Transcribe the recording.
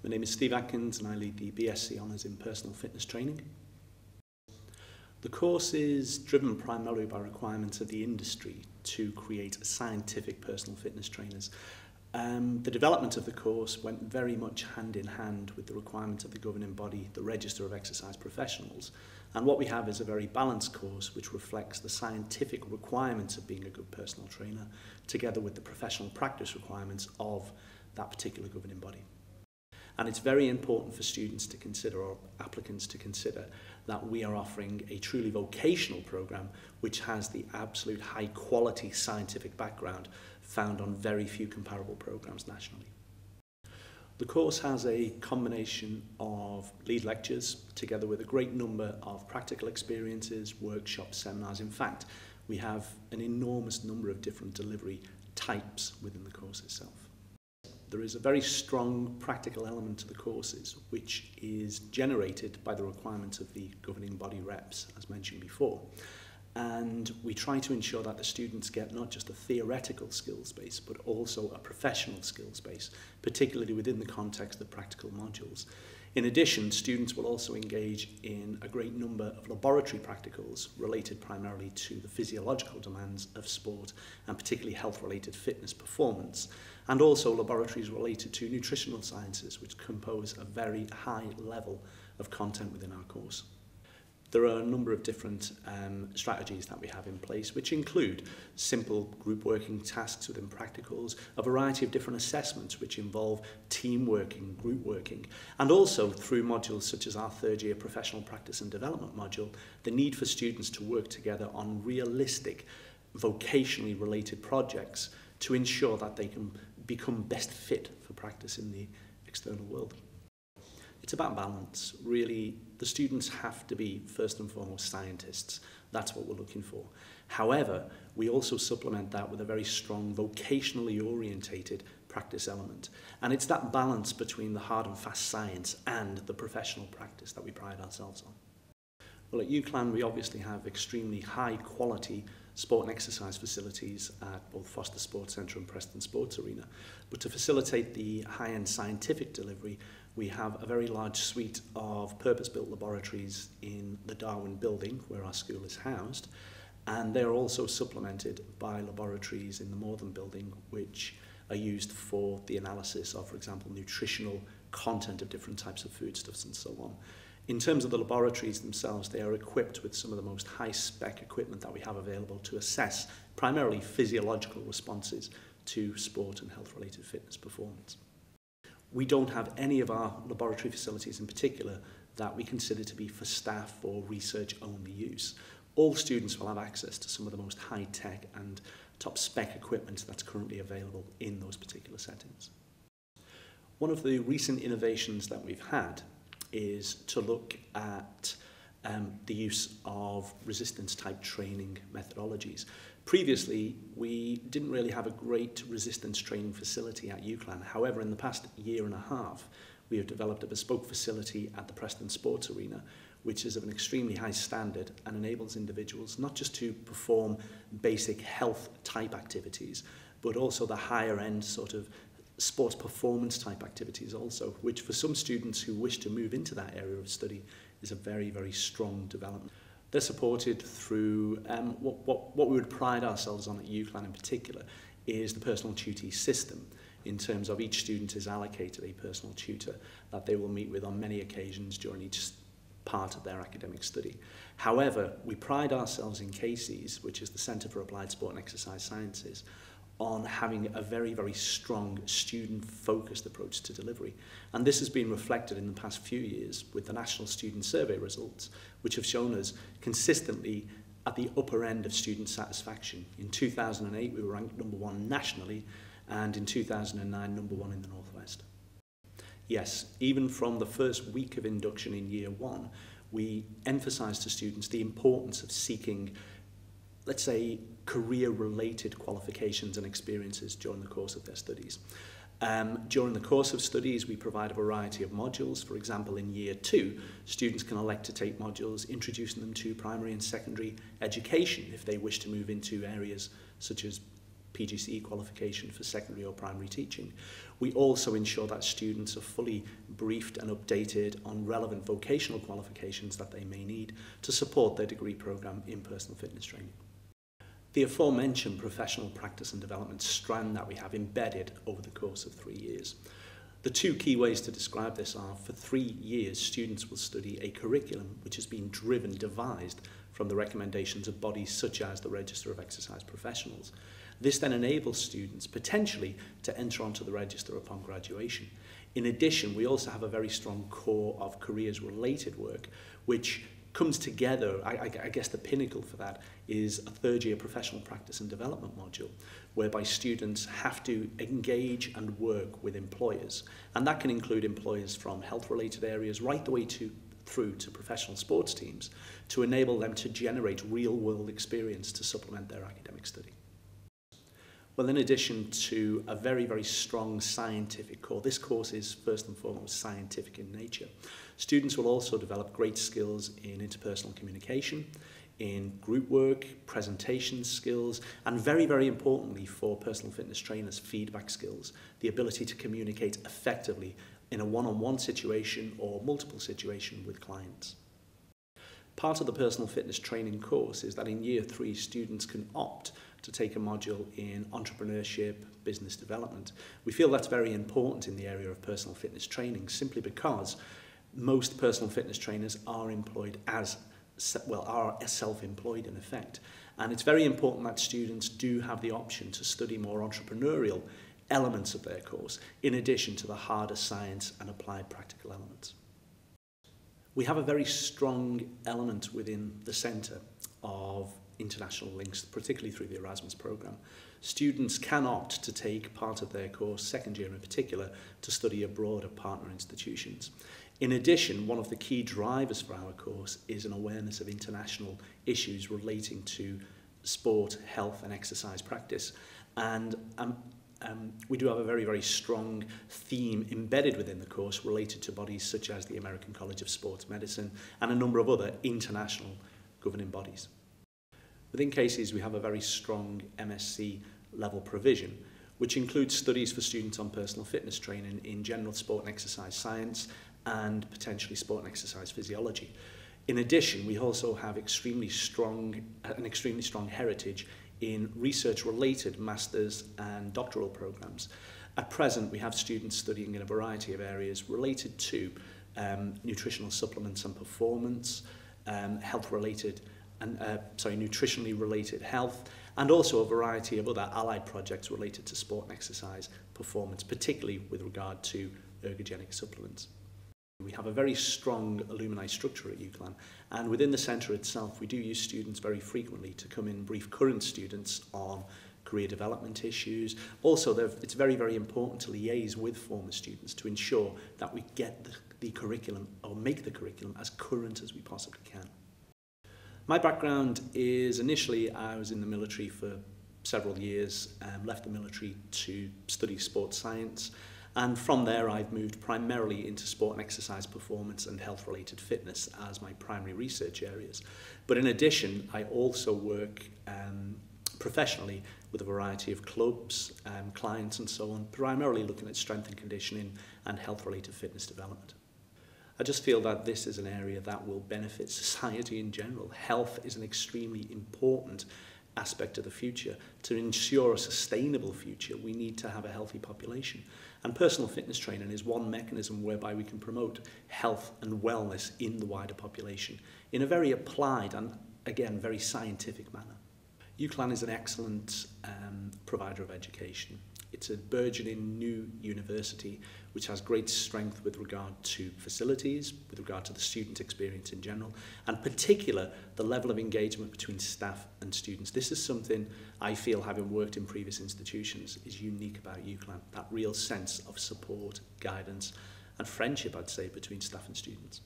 My name is Steve Atkins and I lead the BSc Honours in Personal Fitness Training. The course is driven primarily by requirements of the industry to create scientific personal fitness trainers. The development of the course went very much hand in hand with the requirements of the governing body, the Register of Exercise Professionals. And what we have is a very balanced course which reflects the scientific requirements of being a good personal trainer together with the professional practice requirements of that particular governing body. And it's very important for students to consider, or applicants to consider, that we are offering a truly vocational program which has the absolute high quality scientific background found on very few comparable programs nationally. The course has a combination of lead lectures together with a great number of practical experiences, workshops, seminars. In fact, we have an enormous number of different delivery types within the course itself. There is a very strong practical element to the courses which is generated by the requirements of the governing body reps, as mentioned before. And we try to ensure that the students get not just a theoretical skills base, but also a professional skills base, particularly within the context of practical modules. In addition, students will also engage in a great number of laboratory practicals related primarily to the physiological demands of sport and particularly health-related fitness performance, and also laboratories related to nutritional sciences, which compose a very high level of content within our course. There are a number of different strategies that we have in place, which include simple group working tasks within practicals, a variety of different assessments which involve team working, group working, and also through modules such as our third year professional practice and development module, the need for students to work together on realistic, vocationally related projects to ensure that they can become best fit for practice in the external world. It's about balance. Really, the students have to be, first and foremost, scientists. That's what we're looking for. However, we also supplement that with a very strong vocationally orientated practice element. And it's that balance between the hard and fast science and the professional practice that we pride ourselves on. Well, at UCLan, we obviously have extremely high quality sport and exercise facilities at both Foster Sports Centre and Preston Sports Arena. But to facilitate the high-end scientific delivery, we have a very large suite of purpose-built laboratories in the Darwin building where our school is housed, and they are also supplemented by laboratories in the Northern building which are used for the analysis of, for example, nutritional content of different types of foodstuffs and so on. In terms of the laboratories themselves, they are equipped with some of the most high-spec equipment that we have available to assess primarily physiological responses to sport and health-related fitness performance. We don't have any of our laboratory facilities in particular that we consider to be for staff or research-only use. All students will have access to some of the most high-tech and top-spec equipment that's currently available in those particular settings. One of the recent innovations that we've had is to look at the use of resistance-type training methodologies. Previously, we didn't really have a great resistance training facility at UCLan. However, in the past year and a half, we have developed a bespoke facility at the Preston Sports Arena, which is of an extremely high standard and enables individuals not just to perform basic health-type activities, but also the higher-end sort of sports performance type activities also, which for some students who wish to move into that area of study is a very, very strong development. They're supported through what we would pride ourselves on at UCLan in particular is the personal tutor system, in terms of each student is allocated a personal tutor that they will meet with on many occasions during each part of their academic study. However, we pride ourselves in CASES, which is the Centre for Applied Sport and Exercise Sciences, on having a very, very strong student-focused approach to delivery. And this has been reflected in the past few years with the National Student Survey results, which have shown us consistently at the upper end of student satisfaction. In 2008, we were ranked #1 nationally, and in 2009, #1 in the Northwest. Yes, even from the first week of induction in year 1, we emphasised to students the importance of seeking, let's say, career-related qualifications and experiences during the course of their studies. During the course of studies, we provide a variety of modules. For example, in year 2, students can elect to take modules introducing them to primary and secondary education if they wish to move into areas such as PGCE qualification for secondary or primary teaching. We also ensure that students are fully briefed and updated on relevant vocational qualifications that they may need to support their degree programme in personal fitness training. The aforementioned professional practice and development strand that we have embedded over the course of 3 years. The two key ways to describe this are, for 3 years, students will study a curriculum which has been devised from the recommendations of bodies such as the Register of Exercise Professionals. This then enables students potentially to enter onto the register upon graduation. In addition, we also have a very strong core of careers-related work, which comes together. I guess the pinnacle for that is a third-year professional practice and development module, whereby students have to engage and work with employers. And that can include employers from health-related areas right the way through to professional sports teams, to enable them to generate real-world experience to supplement their academic study. Well, in addition to a very, very strong scientific core, this course is first and foremost scientific in nature. Students will also develop great skills in interpersonal communication, in group work, presentation skills, and very, very importantly for personal fitness trainers, feedback skills, the ability to communicate effectively in a one-on-one situation or multiple situation with clients. Part of the personal fitness training course is that in year 3, students can opt to take a module in entrepreneurship, business development. We feel that's very important in the area of personal fitness training, simply because most personal fitness trainers are employed as, well, are self-employed in effect. And it's very important that students do have the option to study more entrepreneurial elements of their course, in addition to the harder science and applied practical elements. We have a very strong element within the centre of international links, particularly through the Erasmus programme. Students can opt to take part of their course, second year in particular, to study abroad at partner institutions. In addition, one of the key drivers for our course is an awareness of international issues relating to sport, health and exercise practice. And we do have a very, very strong theme embedded within the course related to bodies such as the American College of Sports Medicine and a number of other international governing bodies. Within cases, we have a very strong MSc level provision, which includes studies for students on personal fitness training in general sport and exercise science and potentially sport and exercise physiology. In addition, we also have an extremely strong heritage in research-related master's and doctoral programs. At present, we have students studying in a variety of areas related to nutritional supplements and performance, nutritionally related health, and also a variety of other allied projects related to sport and exercise performance, particularly with regard to ergogenic supplements. We have a very strong alumni structure at UCLan, and within the centre itself we do use students very frequently to come in and brief current students on career development issues. Also, it's very, very important to liaise with former students to ensure that we get the curriculum, or make the curriculum, as current as we possibly can. My background is, initially I was in the military for several years, left the military to study sports science, and from there I've moved primarily into sport and exercise performance and health-related fitness as my primary research areas. But in addition, I also work professionally with a variety of clubs, clients and so on, primarily looking at strength and conditioning and health-related fitness development. I just feel that this is an area that will benefit society in general. Health is an extremely important aspect of the future. To ensure a sustainable future, we need to have a healthy population. And personal fitness training is one mechanism whereby we can promote health and wellness in the wider population in a very applied and, again, very scientific manner. UCLan is an excellent provider of education. It's a burgeoning new university which has great strength with regard to facilities, with regard to the student experience in general, and particular the level of engagement between staff and students. This is something I feel, having worked in previous institutions, is unique about UCLan, that real sense of support, guidance and friendship, I'd say, between staff and students.